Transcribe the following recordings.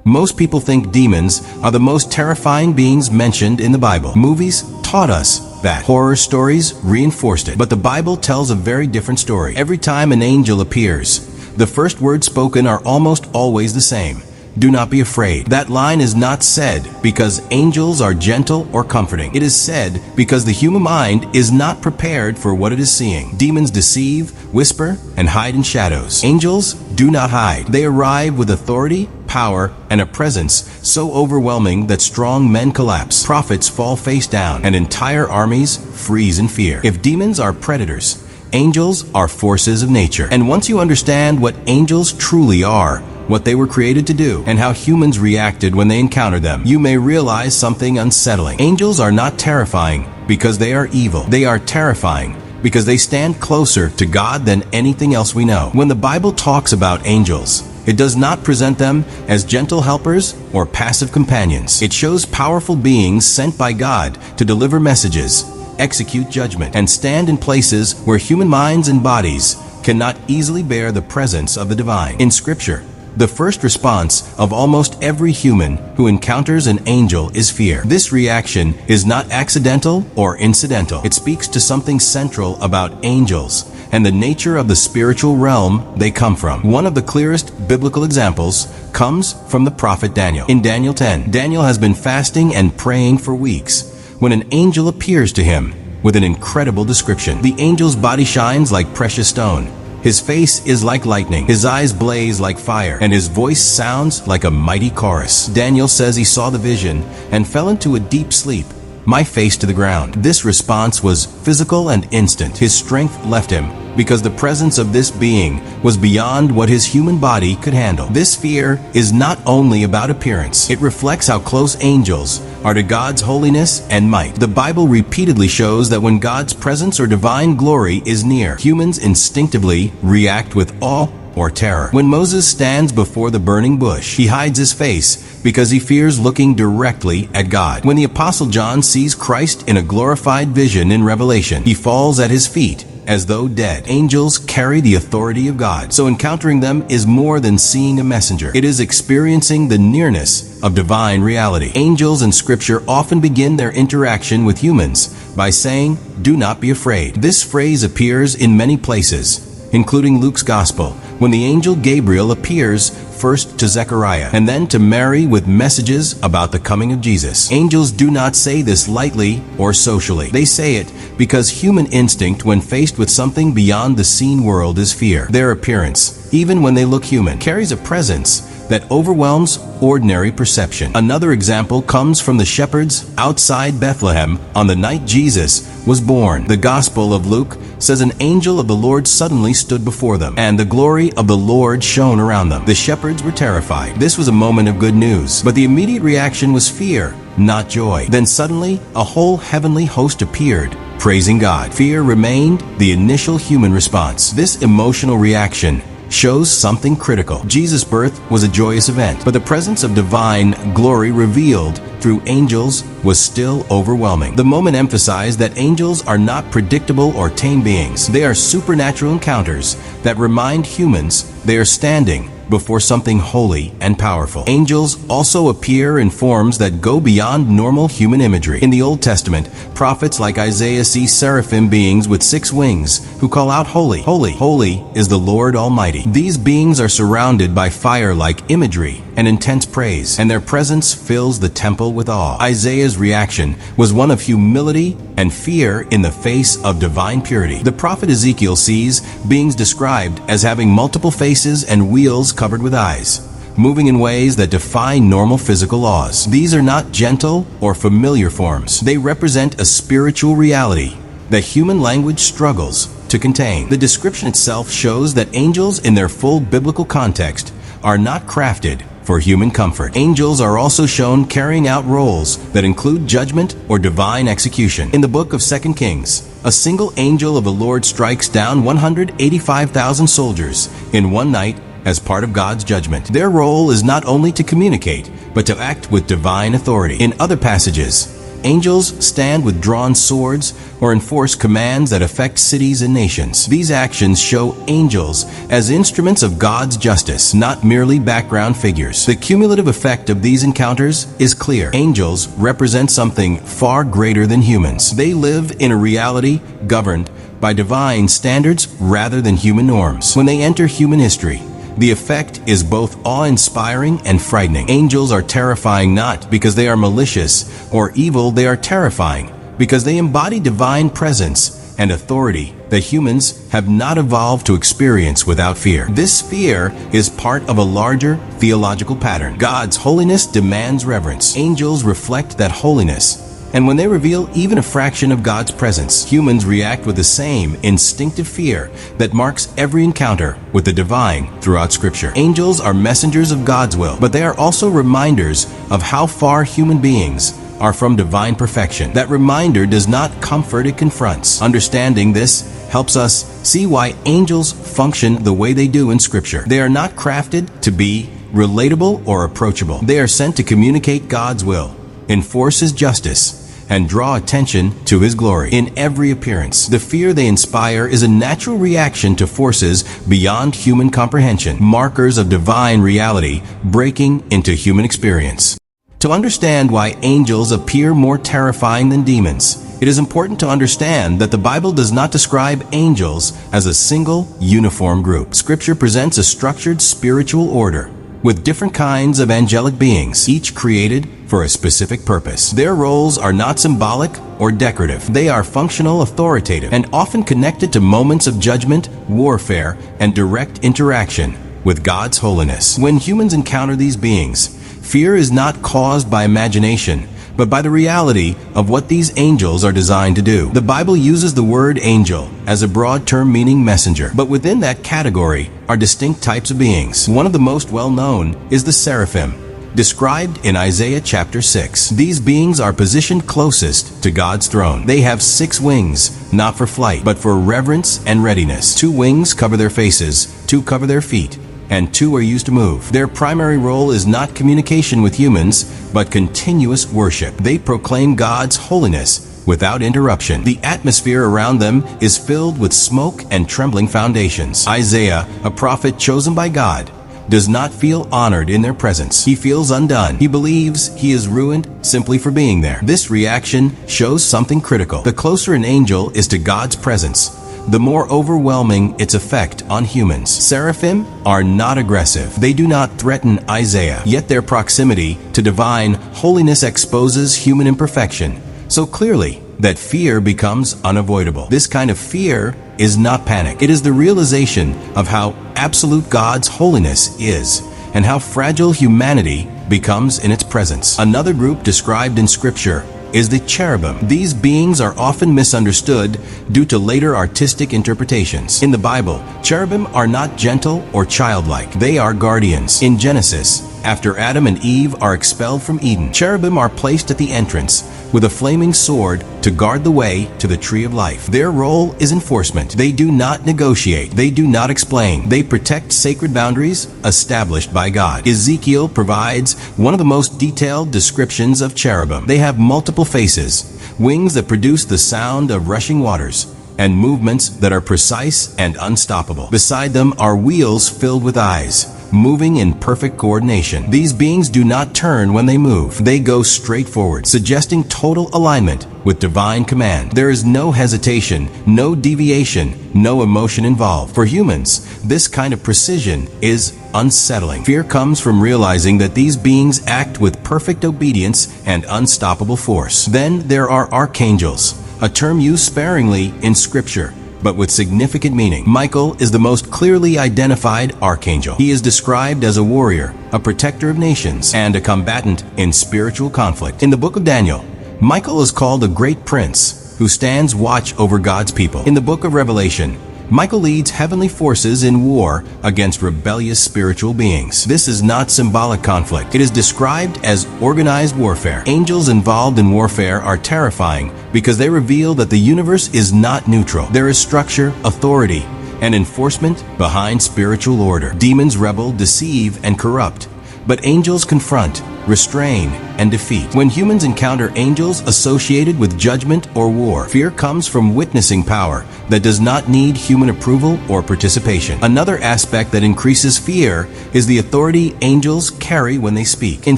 Most people think demons are the most terrifying beings mentioned in the Bible. Movies taught us that. Horror stories reinforced it. But the Bible tells a very different story. Every time an angel appears, the first words spoken are almost always the same. Do not be afraid. That line is not said because angels are gentle or comforting. It is said because the human mind is not prepared for what it is seeing. Demons deceive, whisper, and hide in shadows. Angels do not hide. They arrive with authority, power, and a presence so overwhelming that strong men collapse. Prophets fall face down, and entire armies freeze in fear. If demons are predators, angels are forces of nature. And once you understand what angels truly are, what they were created to do, and how humans reacted when they encountered them, you may realize something unsettling. Angels are not terrifying because they are evil. They are terrifying because they stand closer to God than anything else we know. When the Bible talks about angels, it does not present them as gentle helpers or passive companions. It shows powerful beings sent by God to deliver messages, execute judgment, and stand in places where human minds and bodies cannot easily bear the presence of the divine. In Scripture, the first response of almost every human who encounters an angel is fear. This reaction is not accidental or incidental. It speaks to something central about angels and the nature of the spiritual realm they come from. One of the clearest biblical examples comes from the prophet Daniel. In Daniel 10, Daniel has been fasting and praying for weeks when an angel appears to him with an incredible description. The angel's body shines like precious stone. His face is like lightning, his eyes blaze like fire, and his voice sounds like a mighty chorus. Daniel says he saw the vision and fell into a deep sleep, my face to the ground. This response was physical and instant. His strength left him because the presence of this being was beyond what his human body could handle. This fear is not only about appearance. It reflects how close angels are to God's holiness and might. The Bible repeatedly shows that when God's presence or divine glory is near, humans instinctively react with awe or terror. When Moses stands before the burning bush, he hides his face because he fears looking directly at God. When the Apostle John sees Christ in a glorified vision in Revelation, he falls at his feet as though dead. Angels carry the authority of God, so encountering them is more than seeing a messenger. It is experiencing the nearness of divine reality. Angels in Scripture often begin their interaction with humans by saying, "Do not be afraid." This phrase appears in many places, including Luke's Gospel, when the angel Gabriel appears first to Zechariah and then to Mary with messages about the coming of Jesus. Angels do not say this lightly or socially. They say it because human instinct when faced with something beyond the seen world is fear. Their appearance, even when they look human, carries a presence that overwhelms ordinary perception. Another example comes from the shepherds outside Bethlehem on the night Jesus was born. The Gospel of Luke says an angel of the Lord suddenly stood before them, and the glory of the Lord shone around them. The shepherds were terrified. This was a moment of good news, but the immediate reaction was fear, not joy. Then suddenly, a whole heavenly host appeared, praising God. Fear remained the initial human response. This emotional reaction shows something critical. Jesus' birth was a joyous event, but the presence of divine glory revealed through angels was still overwhelming. The moment emphasized that angels are not predictable or tame beings. They are supernatural encounters that remind humans they are standing before something holy and powerful. Angels also appear in forms that go beyond normal human imagery. In the Old Testament, prophets like Isaiah see seraphim beings with 6 wings who call out, "Holy, holy, holy is the Lord Almighty." These beings are surrounded by fire-like imagery and intense praise, and their presence fills the temple with awe. Isaiah's reaction was one of humility and fear in the face of divine purity. The prophet Ezekiel sees beings described as having multiple faces and wheels covered with eyes, moving in ways that defy normal physical laws. These are not gentle or familiar forms. They represent a spiritual reality that human language struggles to contain. The description itself shows that angels in their full biblical context are not crafted for human comfort. Angels are also shown carrying out roles that include judgment or divine execution. In the book of 2 Kings, a single angel of the Lord strikes down 185,000 soldiers in one night as part of God's judgment. Their role is not only to communicate, but to act with divine authority. In other passages, Angels stand with drawn swords or enforce commands that affect cities and nations. These actions show angels as instruments of God's justice, not merely background figures. The cumulative effect of these encounters is clear. Angels represent something far greater than humans. They live in a reality governed by divine standards rather than human norms. When they enter human history, the effect is both awe-inspiring and frightening. Angels are terrifying not because they are malicious or evil. They are terrifying because they embody divine presence and authority that humans have not evolved to experience without fear. This fear is part of a larger theological pattern. God's holiness demands reverence. Angels reflect that holiness, and when they reveal even a fraction of God's presence, humans react with the same instinctive fear that marks every encounter with the divine throughout Scripture. Angels are messengers of God's will, but they are also reminders of how far human beings are from divine perfection. That reminder does not comfort, it confronts. Understanding this helps us see why angels function the way they do in Scripture. They are not crafted to be relatable or approachable. They are sent to communicate God's will, enforce His justice, and draw attention to His glory. In every appearance, the fear they inspire is a natural reaction to forces beyond human comprehension, markers of divine reality breaking into human experience. To understand why angels appear more terrifying than demons, it is important to understand that the Bible does not describe angels as a single, uniform group. Scripture presents a structured spiritual order with different kinds of angelic beings, each created for a specific purpose. Their roles are not symbolic or decorative. They are functional, authoritative, and often connected to moments of judgment, warfare, and direct interaction with God's holiness. When humans encounter these beings, fear is not caused by imagination, but by the reality of what these angels are designed to do. The Bible uses the word angel as a broad term meaning messenger, but within that category are distinct types of beings. One of the most well-known is the seraphim, described in Isaiah chapter 6. These beings are positioned closest to God's throne. They have 6 wings, not for flight, but for reverence and readiness. 2 wings cover their faces, 2 cover their feet, and 2 are used to move. Their primary role is not communication with humans, but continuous worship. They proclaim God's holiness without interruption. The atmosphere around them is filled with smoke and trembling foundations. Isaiah, a prophet chosen by God, does not feel honored in their presence. He feels undone. He believes he is ruined simply for being there. This reaction shows something critical. The closer an angel is to God's presence, the more overwhelming its effect on humans. Seraphim are not aggressive. They do not threaten Isaiah, yet their proximity to divine holiness exposes human imperfection so clearly that fear becomes unavoidable. This kind of fear is not panic. It is the realization of how absolute God's holiness is and how fragile humanity becomes in its presence. Another group described in Scripture is the cherubim. These beings are often misunderstood due to later artistic interpretations. In the Bible, cherubim are not gentle or childlike. They are guardians. In Genesis, after Adam and Eve are expelled from Eden, cherubim are placed at the entrance with a flaming sword to guard the way to the tree of life. Their role is enforcement. They do not negotiate. They do not explain. They protect sacred boundaries established by God. Ezekiel provides one of the most detailed descriptions of cherubim. They have multiple faces, wings that produce the sound of rushing waters, and movements that are precise and unstoppable. Beside them are wheels filled with eyes, moving in perfect coordination. These beings do not turn when they move. They go straight forward, suggesting total alignment with divine command. There is no hesitation, no deviation, no emotion involved. For humans, this kind of precision is unsettling. Fear comes from realizing that these beings act with perfect obedience and unstoppable force. Then there are archangels, a term used sparingly in Scripture, but with significant meaning. Michael is the most clearly identified archangel. He is described as a warrior, a protector of nations, and a combatant in spiritual conflict. In the book of Daniel, Michael is called a great prince who stands watch over God's people. In the book of Revelation, Michael leads heavenly forces in war against rebellious spiritual beings. This is not symbolic conflict. It is described as organized warfare. Angels involved in warfare are terrifying because they reveal that the universe is not neutral. There is structure, authority, and enforcement behind spiritual order. Demons rebel, deceive, and corrupt, but angels confront, restrain, and defeat. When humans encounter angels associated with judgment or war, fear comes from witnessing power that does not need human approval or participation. Another aspect that increases fear is the authority angels carry when they speak. In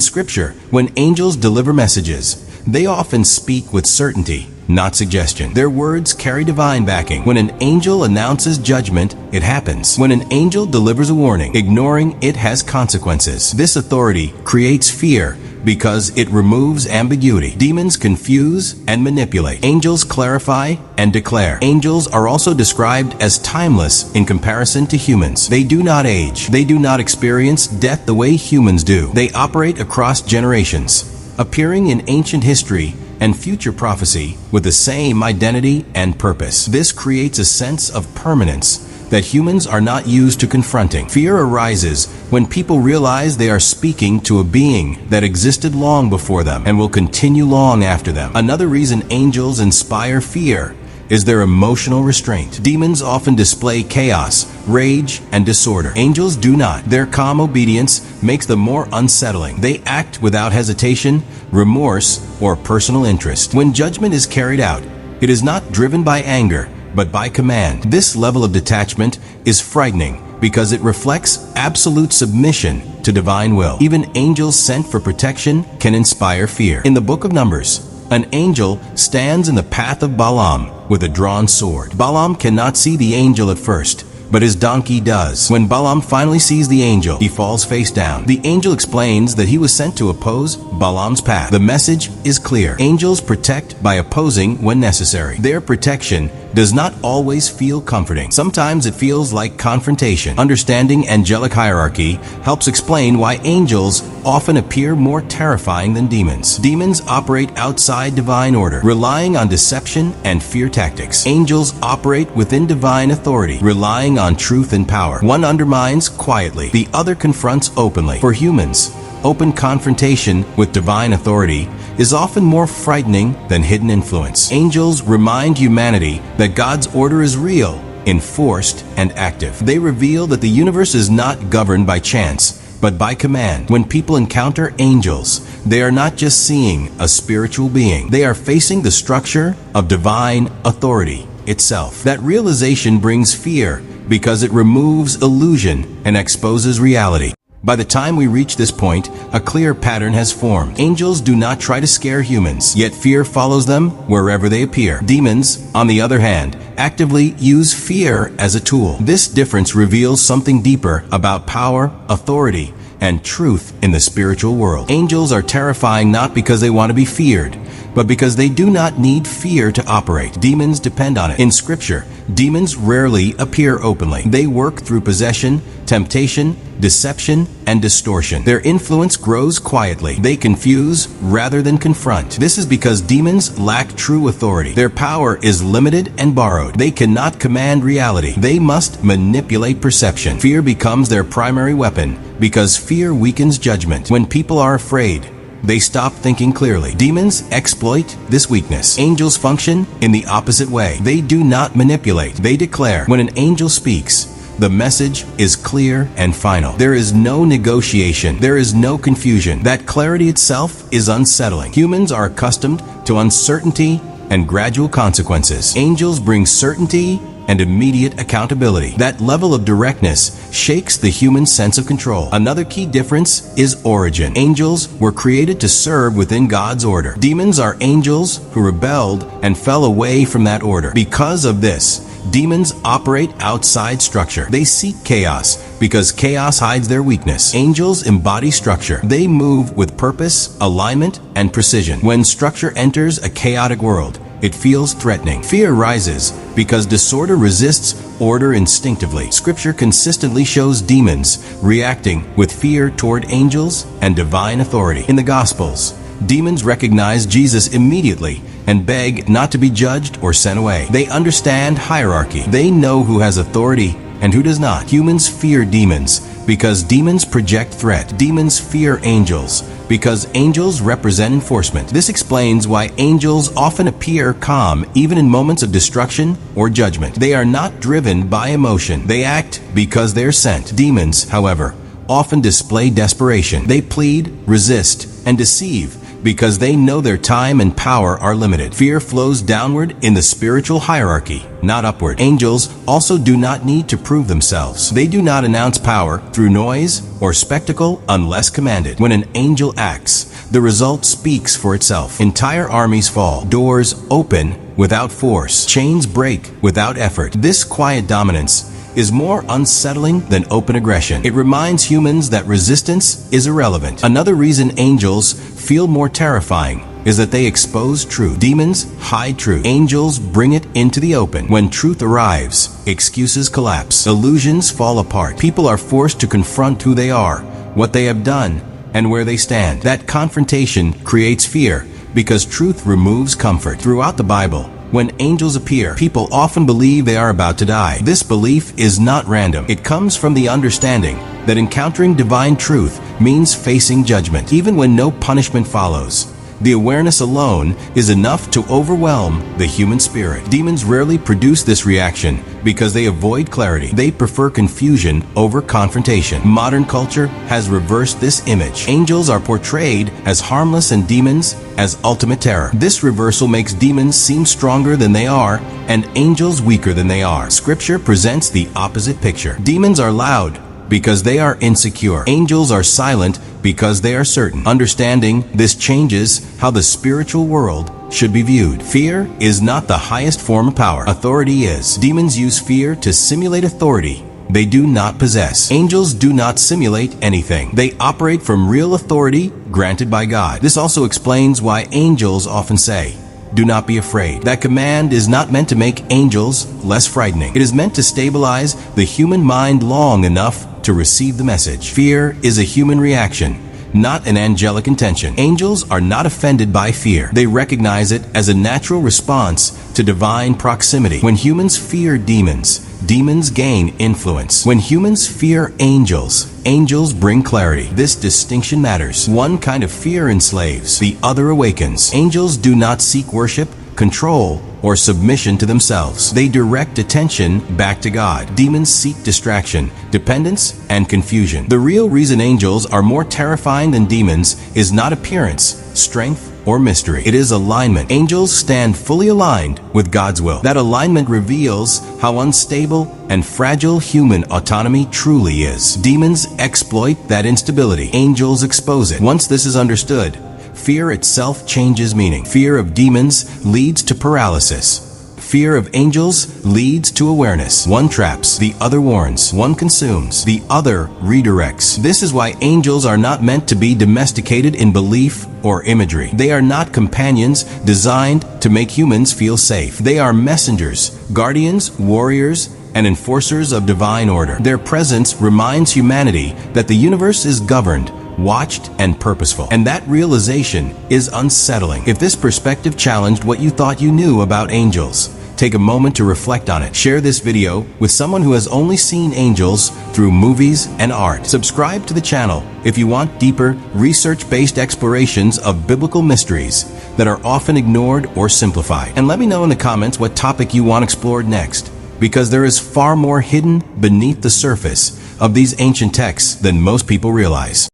Scripture, when angels deliver messages, they often speak with certainty, not suggestion. Their words carry divine backing. When an angel announces judgment, it happens. When an angel delivers a warning, ignoring it has consequences. This authority creates fear because it removes ambiguity. Demons confuse and manipulate. Angels clarify and declare. Angels are also described as timeless in comparison to humans. They do not age. They do not experience death the way humans do. They operate across generations, appearing in ancient history and future prophecy with the same identity and purpose. This creates a sense of permanence that humans are not used to confronting. Fear arises when people realize they are speaking to a being that existed long before them and will continue long after them. Another reason angels inspire fear is their emotional restraint. Demons often display chaos, rage, and disorder. Angels do not. Their calm obedience makes them more unsettling. They act without hesitation, remorse, or personal interest. When judgment is carried out, it is not driven by anger, but by command. This level of detachment is frightening because it reflects absolute submission to divine will. Even angels sent for protection can inspire fear. In the book of Numbers, an angel stands in the path of Balaam with a drawn sword. Balaam cannot see the angel at first, but his donkey does. When Balaam finally sees the angel, he falls face down. The angel explains that he was sent to oppose Balaam's path. The message is clear. Angels protect by opposing when necessary. Their protection does not always feel comforting. Sometimes it feels like confrontation. Understanding angelic hierarchy helps explain why angels often appear more terrifying than demons. Demons operate outside divine order, relying on deception and fear tactics. Angels operate within divine authority, relying on truth and power. One undermines quietly, the other confronts openly. For humans, open confrontation with divine authority is often more frightening than hidden influence. Angels remind humanity that God's order is real, enforced, and active. They reveal that the universe is not governed by chance, but by command. When people encounter angels, they are not just seeing a spiritual being. They are facing the structure of divine authority itself. That realization brings fear because it removes illusion and exposes reality. By the time we reach this point, a clear pattern has formed. Angels do not try to scare humans, yet fear follows them wherever they appear. Demons, on the other hand, actively use fear as a tool. This difference reveals something deeper about power, authority, and truth in the spiritual world. Angels are terrifying not because they want to be feared, but because they do not need fear to operate. Demons depend on it. In Scripture, demons rarely appear openly. They work through possession, temptation, deception, and distortion. Their influence grows quietly. They confuse rather than confront. This is because demons lack true authority. Their power is limited and borrowed. They cannot command reality. They must manipulate perception. Fear becomes their primary weapon because fear weakens judgment. When people are afraid, they stop thinking clearly. Demons exploit this weakness. Angels function in the opposite way. They do not manipulate. They declare. When an angel speaks, the message is clear and final. There is no negotiation. There is no confusion. That clarity itself is unsettling. Humans are accustomed to uncertainty and gradual consequences. Angels bring certainty and immediate accountability. That level of directness shakes the human sense of control. Another key difference is origin. Angels were created to serve within God's order. Demons are angels who rebelled and fell away from that order. Because of this, demons operate outside structure. They seek chaos because chaos hides their weakness. Angels embody structure. They move with purpose, alignment, and precision. When structure enters a chaotic world, it feels threatening. Fear rises because disorder resists order instinctively. Scripture consistently shows demons reacting with fear toward angels and divine authority. In the Gospels, demons recognize Jesus immediately and beg not to be judged or sent away. They understand hierarchy. They know who has authority and who does not. Humans fear demons because demons project threat. Demons fear angels because angels represent enforcement. This explains why angels often appear calm even in moments of destruction or judgment. They are not driven by emotion. They act because they're sent. Demons, however, often display desperation. They plead, resist, and deceive because they know their time and power are limited. Fear flows downward in the spiritual hierarchy, not upward. Angels also do not need to prove themselves. They do not announce power through noise or spectacle unless commanded. When an angel acts, the result speaks for itself. Entire armies fall. Doors open without force. Chains break without effort. This quiet dominance is more unsettling than open aggression. It reminds humans that resistance is irrelevant. Another reason angels feel more terrifying is that they expose truth. Demons hide truth. Angels bring it into the open. When truth arrives, excuses collapse. Illusions fall apart. People are forced to confront who they are, what they have done, and where they stand. That confrontation creates fear because truth removes comfort. Throughout the Bible, when angels appear, people often believe they are about to die. This belief is not random. It comes from the understanding that encountering divine truth means facing judgment, even when no punishment follows. The awareness alone is enough to overwhelm the human spirit. Demons rarely produce this reaction because they avoid clarity. They prefer confusion over confrontation. Modern culture has reversed this image. Angels are portrayed as harmless and demons as ultimate terror. This reversal makes demons seem stronger than they are and angels weaker than they are. Scripture presents the opposite picture. Demons are loud because they are insecure. Angels are silent because they are certain. Understanding this changes how the spiritual world should be viewed. Fear is not the highest form of power. Authority is. Demons use fear to simulate authority they do not possess. Angels do not simulate anything. They operate from real authority granted by God. This also explains why angels often say, "Do not be afraid." That command is not meant to make angels less frightening. It is meant to stabilize the human mind long enough to receive the message. Fear is a human reaction, not an angelic intention. Angels are not offended by fear. They recognize it as a natural response to divine proximity. When humans fear demons, demons gain influence. When humans fear angels, angels bring clarity. This distinction matters. One kind of fear enslaves, the other awakens. Angels do not seek worship, control, or submission to themselves. They direct attention back to God. Demons seek distraction, dependence, and confusion. The real reason angels are more terrifying than demons is not appearance, strength, or mystery. It is alignment. Angels stand fully aligned with God's will. That alignment reveals how unstable and fragile human autonomy truly is. Demons exploit that instability. Angels expose it. Once this is understood, fear itself changes meaning. Fear of demons leads to paralysis. Fear of angels leads to awareness. One traps, the other warns. One consumes, the other redirects. This is why angels are not meant to be domesticated in belief or imagery. They are not companions designed to make humans feel safe. They are messengers, guardians, warriors, and enforcers of divine order. Their presence reminds humanity that the universe is governed, watched, and purposeful. And that realization is unsettling. If this perspective challenged what you thought you knew about angels, take a moment to reflect on it. Share this video with someone who has only seen angels through movies and art. Subscribe to the channel if you want deeper, research-based explorations of biblical mysteries that are often ignored or simplified. And let me know in the comments what topic you want explored next, because there is far more hidden beneath the surface of these ancient texts than most people realize.